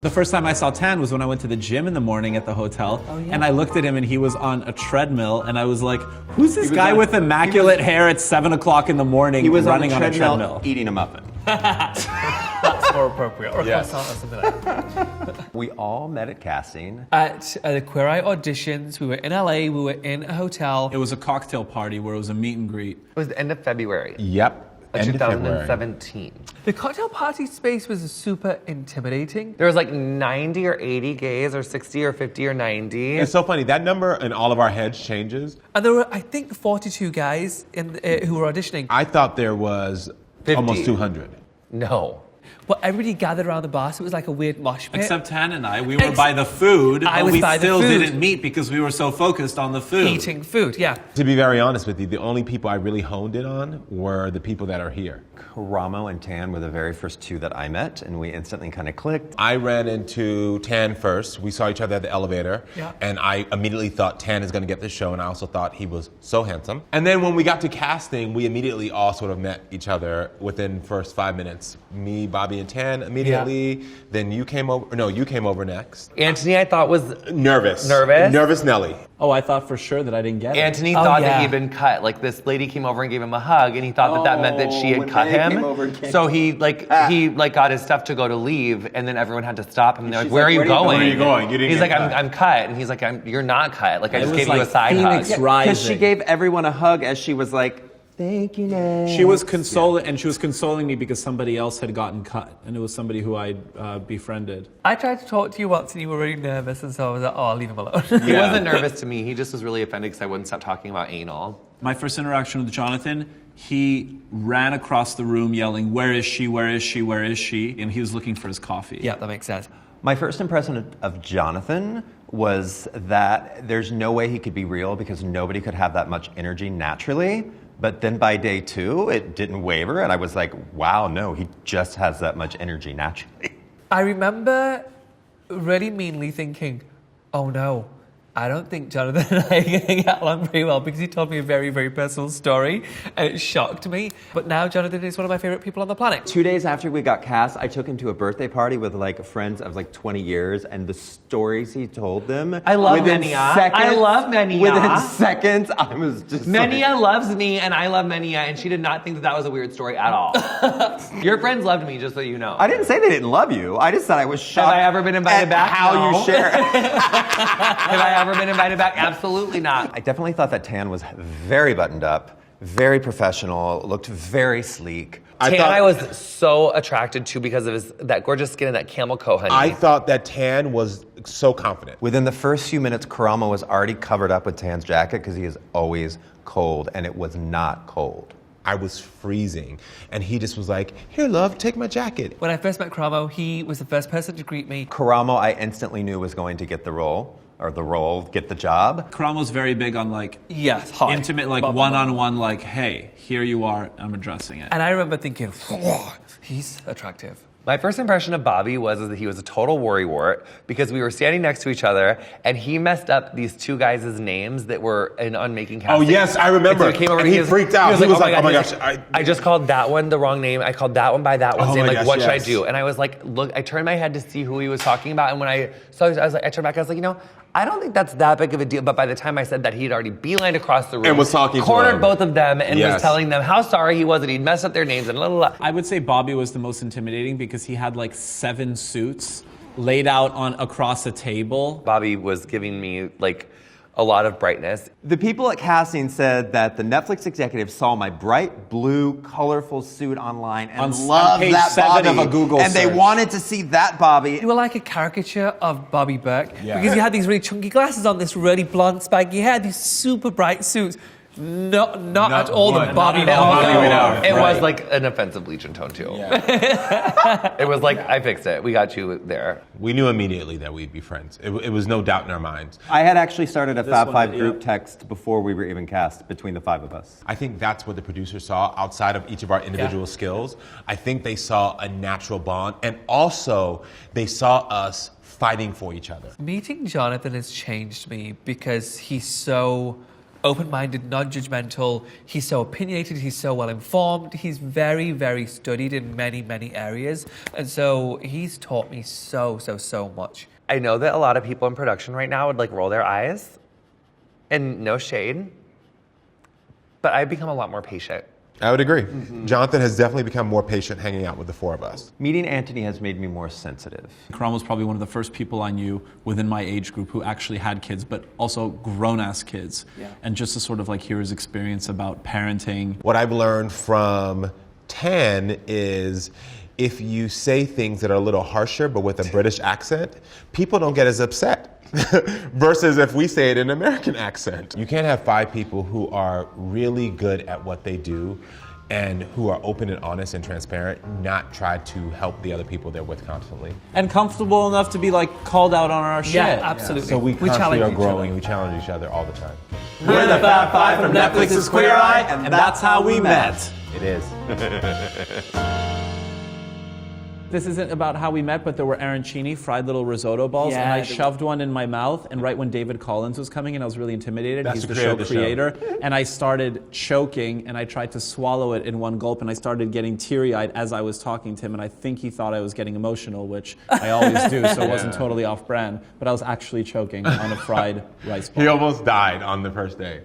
The first time I saw Tan was when I went to the gym in the morning at the hotel, and I looked at him and he was on a treadmill, and I was like, who's this guy with immaculate hair at 7 o'clock in the morning running on a treadmill? Eating a muffin. That's more appropriate. Or a croissant or something like that. We all met at casting. At the Queer Eye auditions, we were in LA, we were in a hotel. It was a cocktail party where it was a meet and greet. It was the end of February. Yep. End of February. 2017. The cocktail party space was super intimidating. There was like 90 or 80 gays, or 60 or 50 or 90. It's so funny. That number in all of our heads changes. And there were, I think, 42 guys who were auditioning. I thought there was 50. almost 200. No. But everybody gathered around the bar, so it was like a weird mosh pit. Except Tan and I, we were by the food, but we still didn't meet because we were so focused on the food. Eating food, yeah. To be very honest with you, the only people I really honed in on were the people that are here. Karamo and Tan were the very first two that I met, and we instantly kind of clicked. I ran into Tan first. We saw each other at the elevator, and I immediately thought Tan is going to get this show, and I also thought he was so handsome. And then when we got to casting, we immediately all sort of met each other within first 5 minutes. Me, Bobby, and Tan immediately. Yeah. Then you came over. No, you came over next. Antoni, I thought, was nervous. Nervous Nelly. Oh, I thought for sure that I didn't get it. Antoni thought that he'd been cut. Like, this lady came over and gave him a hug, and he thought that meant that she had cut him. So he got his stuff to go to leave, and then everyone had to stop him. They're like, "Where are you going? Where are you going? You didn't He's get like, cut. I'm cut," and he's like, "You're not cut. Like, I just gave you a side Phoenix hug." Rising. Because she gave everyone a hug as she was like, "Thank you, Ness." She was consoling me because somebody else had gotten cut, and it was somebody who I'd befriended. I tried to talk to you once and you were really nervous, and so I was like, oh, I'll leave him alone. He wasn't nervous to me. He just was really offended because I wouldn't stop talking about anal. My first interaction with Jonathan, he ran across the room yelling, "Where is she? Where is she? Where is she?" And he was looking for his coffee. Yeah, that makes sense. My first impression of Jonathan was that there's no way he could be real because nobody could have that much energy naturally. But then by day 2, it didn't waver, and I was like, wow, no, he just has that much energy naturally. I remember really meanly thinking, oh no, I don't think Jonathan and I are going to get along very well, because he told me a very, very personal story and it shocked me. But now Jonathan is one of my favorite people on the planet. 2 days after we got cast, I took him to a birthday party with like friends of like 20 years, and the stories he told them. I love Menia. I love Menia. Within seconds, I was just Menia loves me, and I love Menia, and she did not think that was a weird story at all. Your friends loved me, just so you know. I didn't say they didn't love you. I just said I was shocked. Have I ever been invited back? How No. you share it. Have I ever been invited back? Absolutely not. I definitely thought that Tan was very buttoned up, very professional, looked very sleek. I was so attracted to because of that gorgeous skin and that camel coat, honey. I thought that Tan was so confident. Within the first few minutes, Karamo was already covered up with Tan's jacket because he is always cold, and it was not cold. I was freezing, and he just was like, "Here, love, take my jacket." When I first met Karamo, he was the first person to greet me. Karamo, I instantly knew was going to get the role, get the job. Karamo's very big on like hi. intimate, like one-on-one, like, hey, here you are, I'm addressing it. And I remember thinking, whoa, he's attractive. My first impression of Bobby was that he was a total worrywart, because we were standing next to each other and he messed up these two guys' names that were on Making Casting. Oh yes, I remember. And so he came over and he freaked out. He was like, "Oh my gosh, I just called that one the wrong name. I called that one by that one's name. Like, what should I do?" And I was like, look, I turned my head to see who he was talking about, and when I turned back, I was like, I don't think that's that big of a deal. But by the time I said that, he'd already beelined across the room and was talking to cornered them. both of them, and was telling them how sorry he was that he'd messed up their names and blah, blah, blah. I would say Bobby was the most intimidating because he had like 7 suits laid out across a table. Bobby was giving me like a lot of brightness. The people at casting said that the Netflix executive saw my bright blue, colorful suit online and loved page that 7 Bobby. of a Google and search. they wanted to see that Bobby. You were like a caricature of Bobby Berk, because you had these really chunky glasses on, this really blonde, spiky hair, these super bright suits. Not at all the Bobby It was like an offensive bleach and tone too. Yeah. It was like, I fixed it. We got you there. We knew immediately that we'd be friends. It was no doubt in our minds. I had actually started a Fab Five group text before we were even cast between the 5 of us. I think that's what the producers saw outside of each of our individual skills. I think they saw a natural bond, and also they saw us fighting for each other. Meeting Jonathan has changed me because he's so open-minded, non-judgmental. He's so opinionated. He's so well-informed. He's very, very studied in many, many areas. And so he's taught me so much. I know that a lot of people in production right now would like roll their eyes, and no shade, but I've become a lot more patient. I would agree. Jonathan has definitely become more patient hanging out with the four of us. Meeting Antoni has made me more sensitive. Karamo was probably one of the first people I knew within my age group who actually had kids, but also grown-ass kids. Yeah. And just to sort of like hear his experience about parenting. What I've learned from Tan is if you say things that are a little harsher but with a British accent, people don't get as upset. Versus if we say it in an American accent. You can't have 5 people who are really good at what they do and who are open and honest and transparent, not try to help the other people they're with constantly. And comfortable enough to be like called out on our shit. Yeah, absolutely. So we constantly challenge are each growing, other. we challenge each other all the time. We're the Fab Five from Netflix's Queer Eye, and that's how we met. It is. This isn't about how we met, but there were arancini, fried little risotto balls, and I shoved one in my mouth, and right when David Collins was coming in, I was really intimidated. That's He's who the show created the show. creator. And I started choking, and I tried to swallow it in one gulp, and I started getting teary-eyed as I was talking to him, and I think he thought I was getting emotional, which I always do, so it wasn't totally off-brand, but I was actually choking on a fried rice ball. He almost died on the first day.